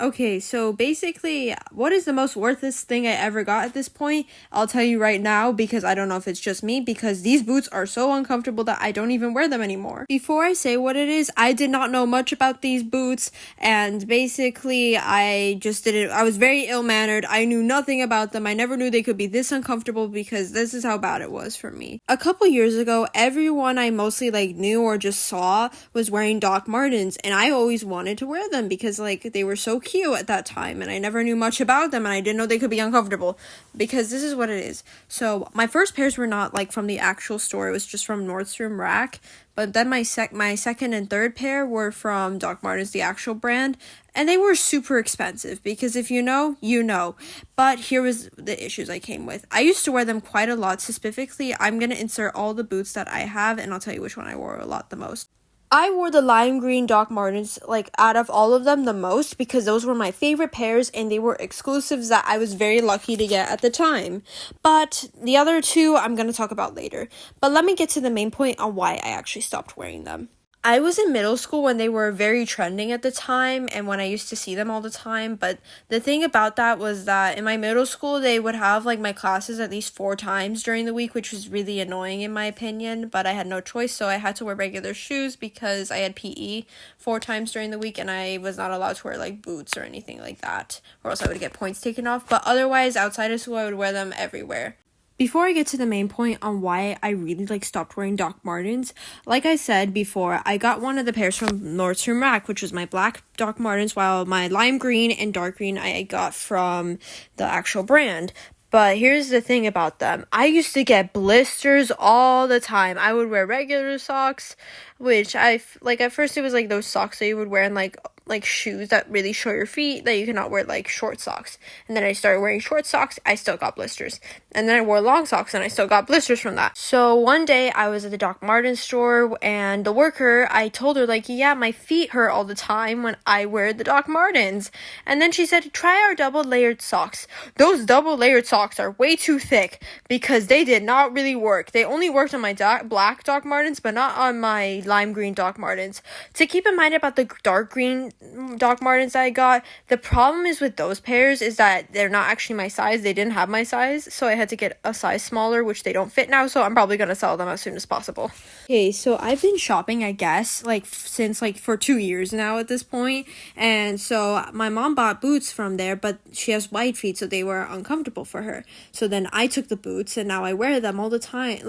Okay, so basically, what is the most worthless thing I ever got at this point? I'll tell you right now because I don't know if it's just me, because these boots are so uncomfortable that I don't even wear them anymore. Before I say what it is, I did not know much about these boots, and basically, I just didn't. I was very ill-mannered. I knew nothing about them. I never knew they could be this uncomfortable because this is how bad it was for me. A couple years ago, everyone I mostly knew or just saw was wearing Doc Martens, and I always wanted to wear them because they were so cute at that time, and I never knew much about them, and I didn't know they could be uncomfortable, because this is what it is. So my first pairs were not from the actual store. It was just from Nordstrom Rack. But then my second and third pair were from Doc Martens, the actual brand, and they were super expensive because if you know, you know. But here was the issues I came with. I used to wear them quite a lot. So specifically, I'm going to insert all the boots that I have, and I'll tell you which one I wore a lot the most. I wore the lime green Doc Martens, out of all of them, the most, because those were my favorite pairs, and they were exclusives that I was very lucky to get at the time. But the other two, I'm going to talk about later. But let me get to the main point on why I actually stopped wearing them. I was in middle school when they were very trending at the time, and when I used to see them all the time, but the thing about that was that in my middle school, they would have, my classes at least 4 times during the week, which was really annoying in my opinion, but I had no choice, so I had to wear regular shoes because I had PE 4 times during the week, and I was not allowed to wear, boots or anything like that, or else I would get points taken off, but otherwise, outside of school, I would wear them everywhere. Before I get to the main point on why I really stopped wearing Doc Martens, like I said before, I got one of the pairs from Nordstrom Rack, which was my black Doc Martens, while my lime green and dark green I got from the actual brand. But here's the thing about them. I used to get blisters all the time. I would wear regular socks, which at first it was those socks that you would wear in shoes that really show your feet, that you cannot wear short socks. And then I started wearing short socks, I still got blisters. And then I wore long socks and I still got blisters from that. So one day I was at the Doc Martens store, and the worker, I told her yeah, my feet hurt all the time when I wear the Doc Martens. And then she said, try our double layered socks. Those double layered socks are way too thick because they did not really work. They only worked on my black Doc Martens, but not on my lime green Doc Martens. To keep in mind about the dark green Doc Martens I got, the problem is with those pairs is that they're not actually my size. They didn't have my size, so I had to get a size smaller, which they don't fit now, so I'm probably gonna sell them as soon as possible. Okay, so I've been shopping, I guess, since for 2 years now at this point, and so my mom bought boots from there, but she has wide feet, so they were uncomfortable for her. So then I took the boots, and now I wear them all the time,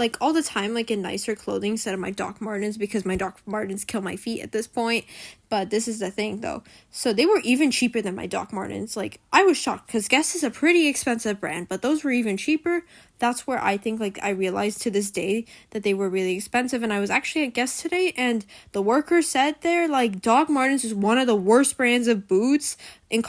in nicer clothing instead of my Doc Martens, because my Doc Martens kill my feet at this point. But this is the thing, though. So they were even cheaper than my Doc Martens. I was shocked, because Guess is a pretty expensive brand, but those were even cheaper. That's where I think, I realized to this day that they were really expensive. And I was actually at Guess today, and the worker said there, Doc Martens is one of the worst brands of boots in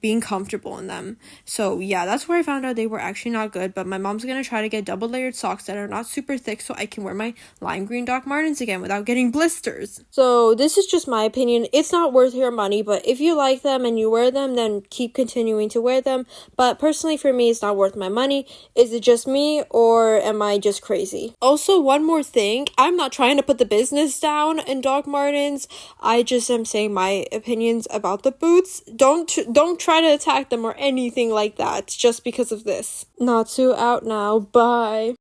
being comfortable in them. So, yeah, that's where I found out they were actually not good. But my mom's gonna try to get double layered socks that are not super thick so I can wear my lime green Doc Martens again without getting blisters. So, this is just my opinion. It's not worth your money, but if you like them and you wear them, then keep continuing to wear them. But personally, for me, it's not worth my money. Is it just me, or am I just crazy? Also, one more thing. I'm not trying to put the business down in Doc Martens. I just am saying my opinions about the boots. Don't try to attack them or anything like that just because of this. Natsu out now. Bye.